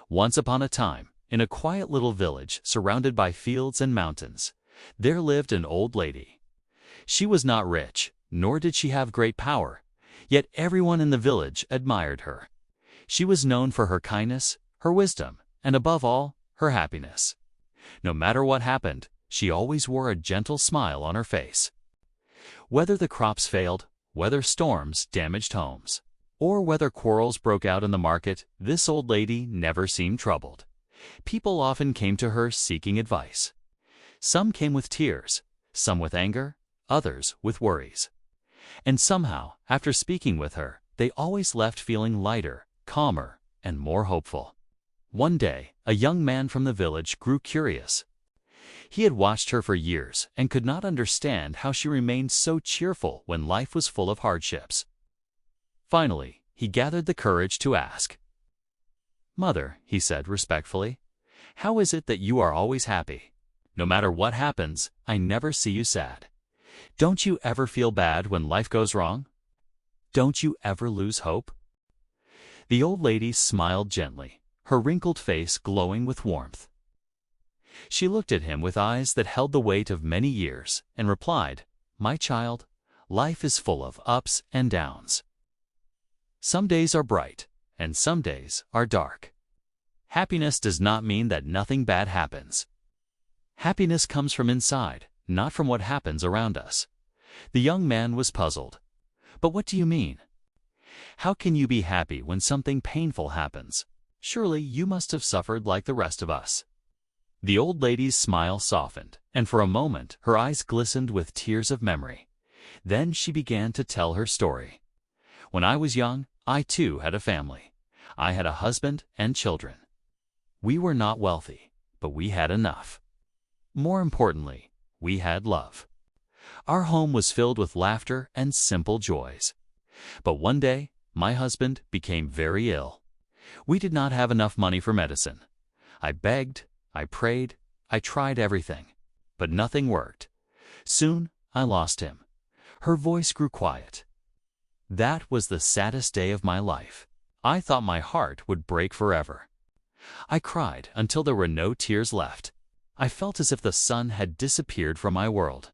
Once upon a time, in a quiet little village surrounded by fields and mountains, there lived an old lady. She was not rich, nor did she have great power, yet everyone in the village admired her. She was known for her kindness, her wisdom, and above all, her happiness. No matter what happened, she always wore a gentle smile on her face. Whether the crops failed, whether storms damaged homes, or whether quarrels broke out in the market, this old lady never seemed troubled. People often came to her seeking advice. Some came with tears, some with anger, others with worries. And somehow, after speaking with her, they always left feeling lighter, calmer, and more hopeful. One day, a young man from the village grew curious. He had watched her for years and could not understand how she remained so cheerful when life was full of hardships. Finally, he gathered the courage to ask. "Mother," he said respectfully, "how is it that you are always happy? No matter what happens, I never see you sad. Don't you ever feel bad when life goes wrong? Don't you ever lose hope?" The old lady smiled gently, her wrinkled face glowing with warmth. She looked at him with eyes that held the weight of many years and replied, "My child, life is full of ups and downs. Some days are bright, and some days are dark. Happiness does not mean that nothing bad happens. Happiness comes from inside, not from what happens around us." The young man was puzzled. "But what do you mean? How can you be happy when something painful happens? Surely you must have suffered like the rest of us." The old lady's smile softened, and for a moment her eyes glistened with tears of memory. Then she began to tell her story. "When I was young, I too had a family. I had a husband and children. We were not wealthy, but we had enough. More importantly, we had love. Our home was filled with laughter and simple joys. But one day, my husband became very ill. We did not have enough money for medicine. I begged, I prayed, I tried everything, but nothing worked. Soon, I lost him." Her voice grew quiet. "That was the saddest day of my life. I thought my heart would break forever. I cried until there were no tears left. I felt as if the sun had disappeared from my world.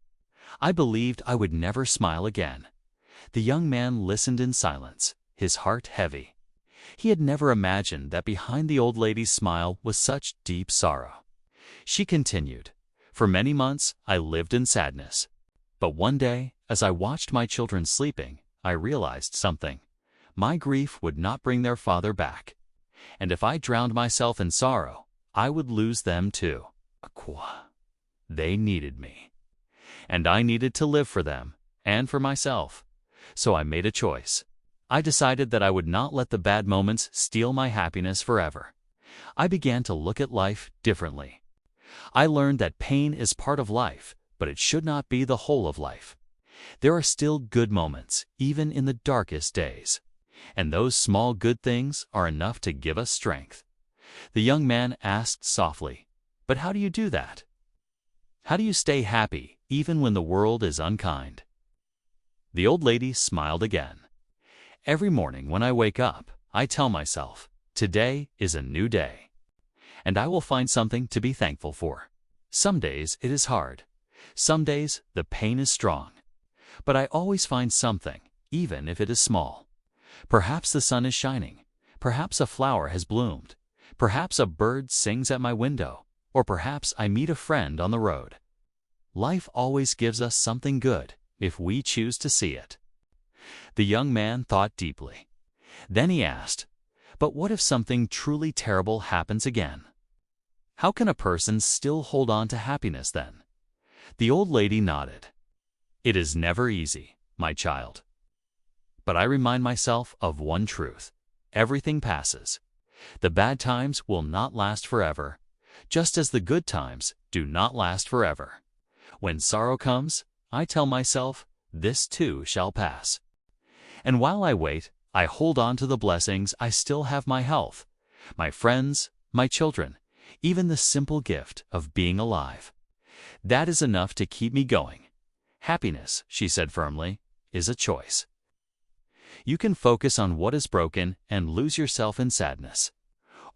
I believed I would never smile again." The young man listened in silence, his heart heavy. He had never imagined that behind the old lady's smile was such deep sorrow. She continued, "For many months I lived in sadness. But one day, as I watched my children sleeping, I realized something. My grief would not bring their father back. And if I drowned myself in sorrow, I would lose them too. They needed me. And I needed to live for them and for myself. So I made a choice. I decided that I would not let the bad moments steal my happiness forever. I began to look at life differently. I learned that pain is part of life, but it should not be the whole of life. There are still good moments, even in the darkest days. And those small good things are enough to give us strength." The young man asked softly, "But how do you do that? How do you stay happy even when the world is unkind?" The old lady smiled again. "Every morning when I wake up, I tell myself, today is a new day, and I will find something to be thankful for. Some days it is hard. Some days the pain is strong. But I always find something, even if it is small. Perhaps the sun is shining. Perhaps a flower has bloomed. Perhaps a bird sings at my window. Or perhaps I meet a friend on the road. Life always gives us something good if we choose to see it." The young man thought deeply. Then he asked, "But what if something truly terrible happens again? How can a person still hold on to happiness then?" The old lady nodded. "It is never easy, my child. But I remind myself of one truth. Everything passes. The bad times will not last forever, just as the good times do not last forever. When sorrow comes, I tell myself, this too shall pass. And while I wait, I hold on to the blessings I still have: my health, my friends, my children, even the simple gift of being alive. That is enough to keep me going. Happiness," she said firmly, "is a choice. You can focus on what is broken and lose yourself in sadness.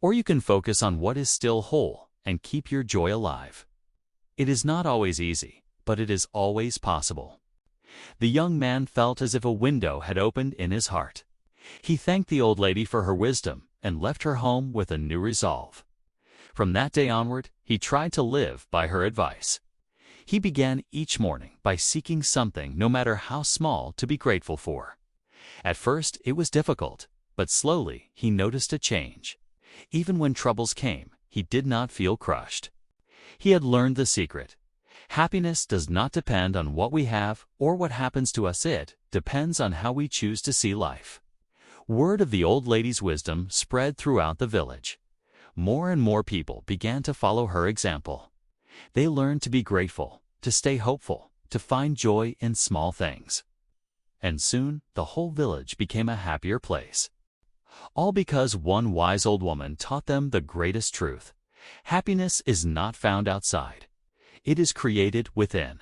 Or you can focus on what is still whole and keep your joy alive. It is not always easy, but it is always possible. The young man felt as if a window had opened in his heart. He thanked the old lady for her wisdom and left her home with a new resolve. From that day onward, he tried to live by her advice. He began each morning by seeking something, no matter how small, to be grateful for. At first, it was difficult, but slowly he noticed a change. Even when troubles came, he did not feel crushed. He had learned the secret. Happiness does not depend on what we have or what happens to us. It depends on how we choose to see life. Word of the old lady's wisdom spread throughout the village. More and more people began to follow her example. They learned to be grateful, to stay hopeful, to find joy in small things. And soon, the whole village became a happier place. All because one wise old woman taught them the greatest truth. Happiness is not found outside. It is created within.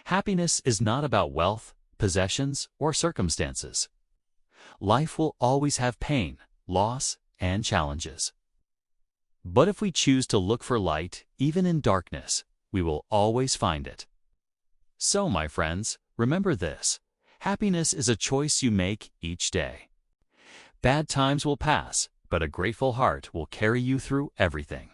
Happiness is not about wealth, possessions, or circumstances. Life will always have pain, loss, and challenges. But if we choose to look for light, even in darkness, we will always find it. So, my friends, remember this. Happiness is a choice you make each day. Bad times will pass, but a grateful heart will carry you through everything.